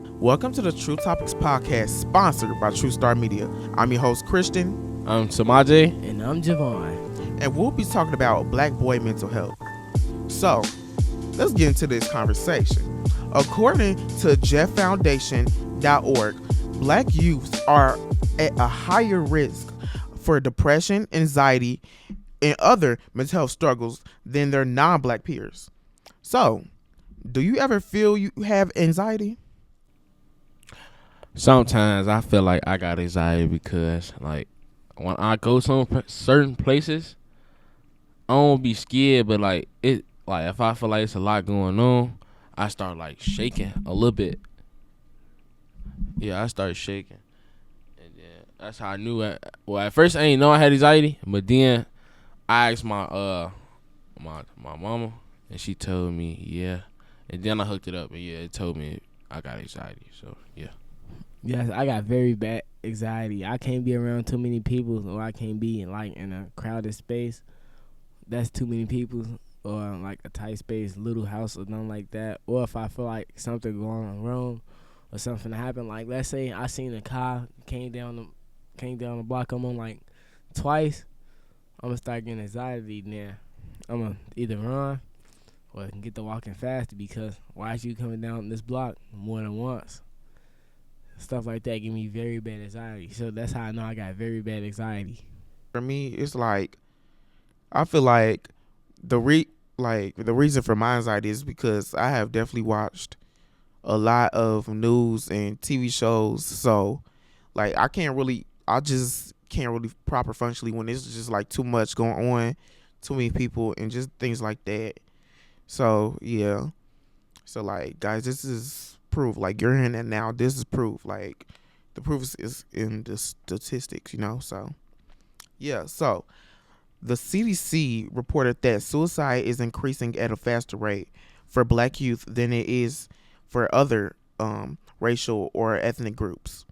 Welcome to the True Topics Podcast, sponsored by True Star Media. I'm your host, Christian. I'm Semaj. And I'm Javon. And we'll be talking about black boy mental health. So, let's get into this conversation. According to jefffoundation.org, black youths are at a higher risk for depression, anxiety, and other mental health struggles than their non-black peers. So, do you ever feel you have anxiety? Sometimes I feel like I got anxiety because, like, when I go some certain places, I don't be scared, but like if I feel like it's a lot going on, I start like shaking a little bit. Yeah, I started shaking, and then that's how I knew. At first I didn't know I had anxiety, but then I asked my my mama, and she told me yeah, and then I hooked it up, and yeah, it told me I got anxiety. So yeah. Yes, I got very bad anxiety. I can't be around too many people, or I can't be in a crowded space. That's too many people, or like a tight space, little house, or nothing like that. Or if I feel like something going wrong, or something happened, like let's say I seen a car came down the block I'm on like twice, I'm gonna start getting anxiety. Then I'm gonna either run or get to walking faster because why is you coming down this block more than once? Stuff like that give me very bad anxiety. So that's how I know I got very bad anxiety. For me, it's like I feel like the reason for my anxiety is because I have definitely watched a lot of news and TV shows. So like I just can't really proper functionally when it's just like too much going on, too many people and just things like that. So yeah. So like guys, this is proof. Like you're hearing that now. This is proof. Like the proof is in the statistics, So yeah. So the CDC reported that suicide is increasing at a faster rate for black youth than it is for other racial or ethnic groups,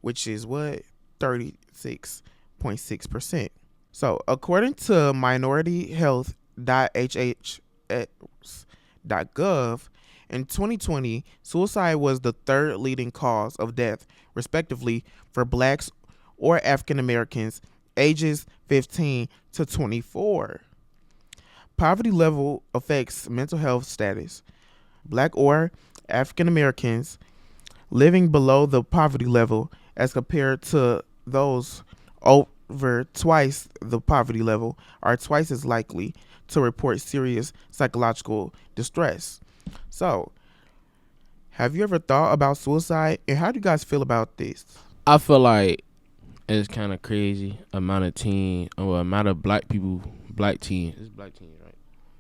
which is what 36.6%. So according to minorityhealth.hhs.gov, in 2020, suicide was the third leading cause of death, respectively, for blacks or African Americans ages 15 to 24. Poverty level affects mental health status. Black or African Americans living below the poverty level as compared to those over twice the poverty level are twice as likely to report serious psychological distress. So, have you ever thought about suicide, and how do you guys feel about this? I feel like it's kind of crazy amount of black teens. It's black teens,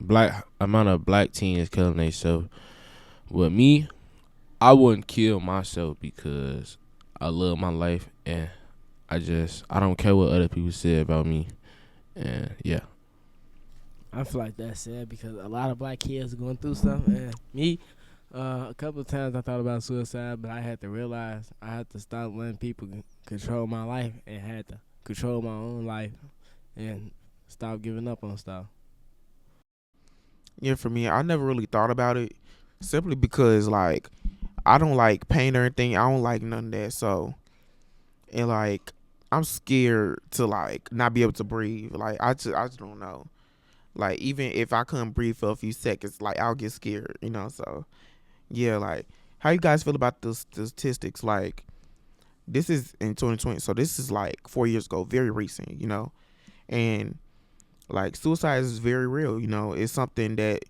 right? Amount of black teens killing themselves. With me, I wouldn't kill myself because I love my life and I don't care what other people say about me. And yeah. I feel like that's sad because a lot of black kids are going through stuff. And me, a couple of times I thought about suicide, but I had to realize I had to stop letting people control my life and had to control my own life and stop giving up on stuff. Yeah, for me, I never really thought about it simply because, like, I don't like pain or anything. I don't like none of that. So, and, like, I'm scared to, like, not be able to breathe. Like, I just don't know. Like, even if I couldn't breathe for a few seconds, like, I'll get scared, So, yeah, like, how you guys feel about the statistics? Like, this is in 2020, so this is, like, 4 years ago, very recent, And, like, suicide is very real, It's something that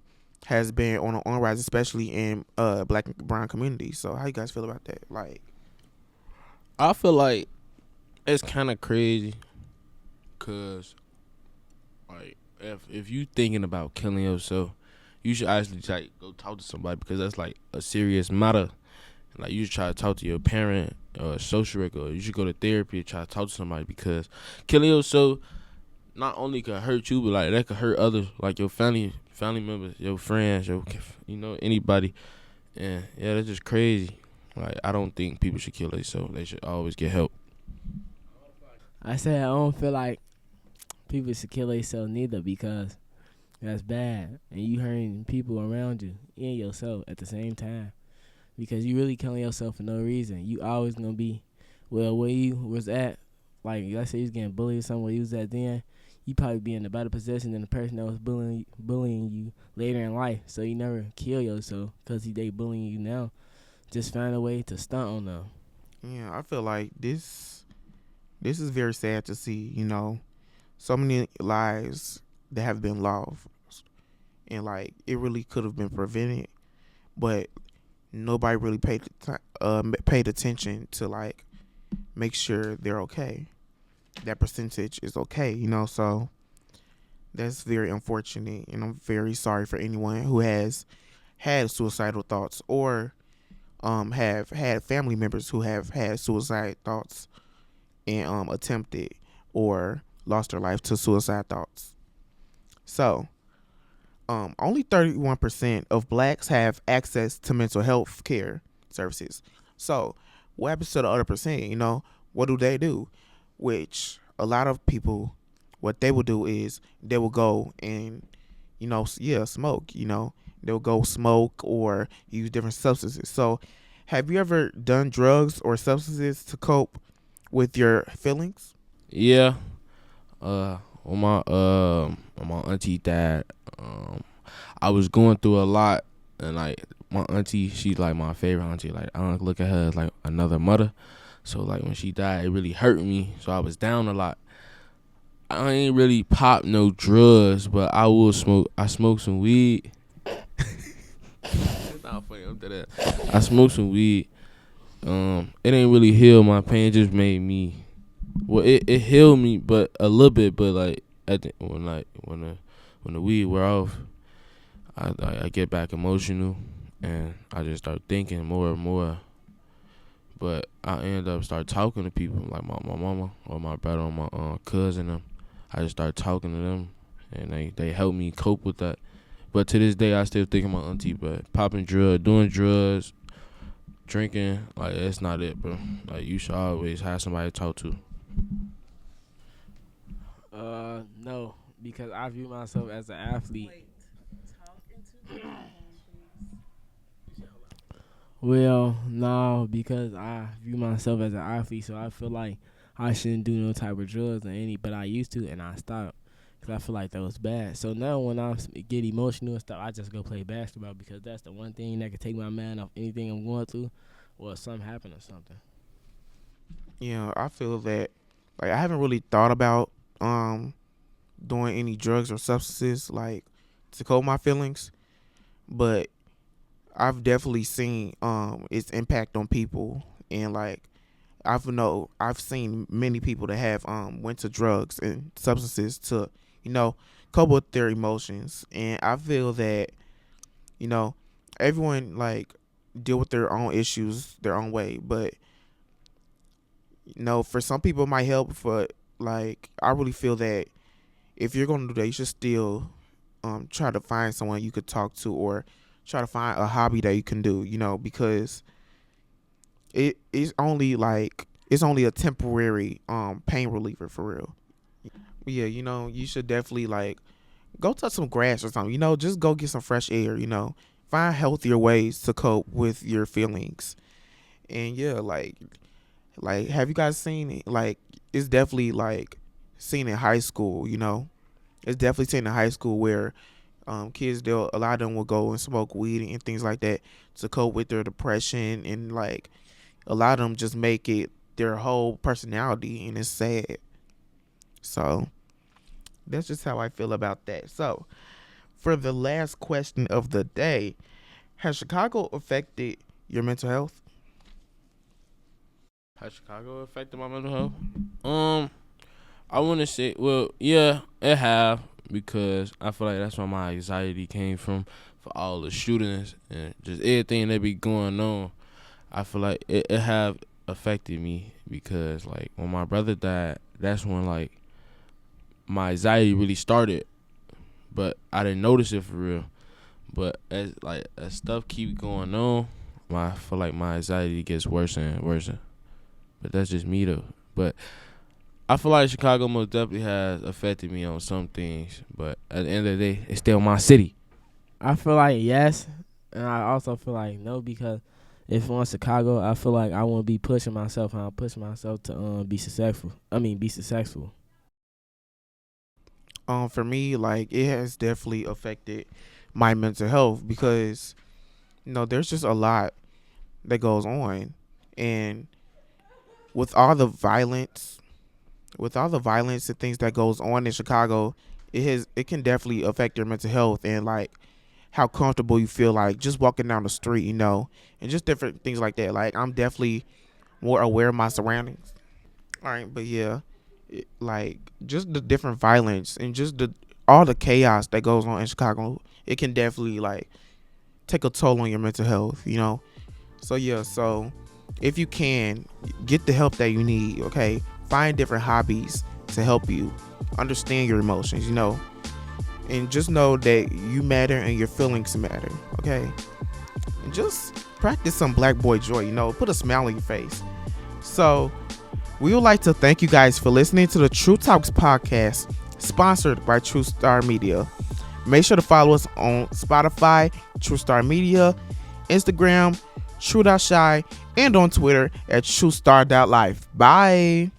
has been on the rise, especially in black and brown communities. So, how you guys feel about that? Like, I feel like it's kind of crazy because, like, if you thinking about killing yourself, you should actually like go talk to somebody because that's like a serious matter. Like you should try to talk to your parent or a social worker. Or you should go to therapy and try to talk to somebody because killing yourself not only could hurt you, but like that could hurt others, like your family members, your friends, anybody. And yeah, that's just crazy. Like I don't think people should kill themselves. They should always get help. I said I don't feel like people should kill themselves neither because that's bad. And you hurting people around you and yourself at the same time. because you really killing yourself for no reason. You always gonna be, well, where you was at, like let's say you was getting bullied or somewhere you was at then, you probably be in a better position than the person that was bullying you later in life. So you never kill yourself because they bullying you now. Just find a way to stunt on them. Yeah, I feel like this is very sad to see, so many lives that have been lost, and like it really could have been prevented, but nobody really paid attention to like make sure they're okay. That percentage is okay, so that's very unfortunate, and I'm very sorry for anyone who has had suicidal thoughts or have had family members who have had suicide thoughts and attempted or lost their life to suicide thoughts. So, only 31% of blacks have access to mental health care services. So, what happens to the other percent? What do they do? Which a lot of people, what they will do is they will go and, smoke. They'll go smoke or use different substances. So, have you ever done drugs or substances to cope with your feelings? Yeah. When my auntie died, I was going through a lot, and like my auntie, she's like my favorite auntie. Like I don't look at her as like another mother. So like when she died, it really hurt me. So I was down a lot. I ain't really pop no drugs, but I will smoke. I smoke some weed. It's not funny. I'm dead ass. I smoke some weed. It ain't really heal my pain. It just made me. Well, it healed me, but a little bit. But like when the weed wear off, I get back emotional, and I just start thinking more and more. But I end up start talking to people like my mama or my brother or my cousin. Them. I just start talking to them, and they help me cope with that. But to this day, I still think of my auntie. But popping drugs, doing drugs, drinking, like that's not it, bro. Like you should always have somebody to talk to. No, because I view myself as an athlete. Well, no, because I view myself as an athlete, so I feel like I shouldn't do no type of drugs or any, but I used to, and I stopped because I feel like that was bad. So now when I get emotional and stuff, I just go play basketball because that's the one thing that can take my mind off anything I'm going through, or if something happen or something. Yeah, I feel that like I haven't really thought about doing any drugs or substances like to cope my feelings, but I've definitely seen its impact on people, and like I've seen many people that have went to drugs and substances to cope with their emotions, and I feel that everyone like deal with their own issues their own way, but for some people it might help. For like I really feel that if you're gonna do that, you should still try to find someone you could talk to, or try to find a hobby that you can do, because it's only a temporary pain reliever for real. Yeah, you should definitely like go touch some grass or something, just go get some fresh air, find healthier ways to cope with your feelings. And yeah, like have you guys seen it? Like it's definitely like seen in high school, it's definitely seen in high school where kids, a lot of them will go and smoke weed and things like that to cope with their depression, and like a lot of them just make it their whole personality, and it's sad. So that's just how I feel about that. So for the last question of the day, has Chicago affected your mental health? Has Chicago affected my mental health? I want to say, well, yeah, it have, because I feel like that's where my anxiety came from for all the shootings and just everything that be going on. I feel like it have affected me, because like when my brother died, that's when like my anxiety really started, but I didn't notice it for real. But as stuff keep going on, I feel like my anxiety gets worse and worse. But that's just me though. But I feel like Chicago most definitely has affected me on some things, but at the end of the day, it's still my city. I feel like yes, and I also feel like no, because if on Chicago, I feel like I want to be pushing myself. How I'm pushing myself to be successful. Be successful. For me, like it has definitely affected my mental health because there's just a lot that goes on, and with all the violence, and things that goes on in Chicago, it can definitely affect your mental health and like how comfortable you feel like just walking down the street, and just different things like that. Like I'm definitely more aware of my surroundings. All right, but yeah, like just the different violence and just all the chaos that goes on in Chicago, it can definitely like take a toll on your mental health. So yeah, so if you can get the help that you need, okay, find different hobbies to help you understand your emotions, and just know that you matter and your feelings matter, okay? And just practice some black boy joy, put a smile on your face. So we would like to thank you guys for listening to the True Talks podcast, sponsored by True Star Media. Make sure to follow us on Spotify, True Star Media, Instagram, True.shy, and on Twitter at TrueStar.life. Bye.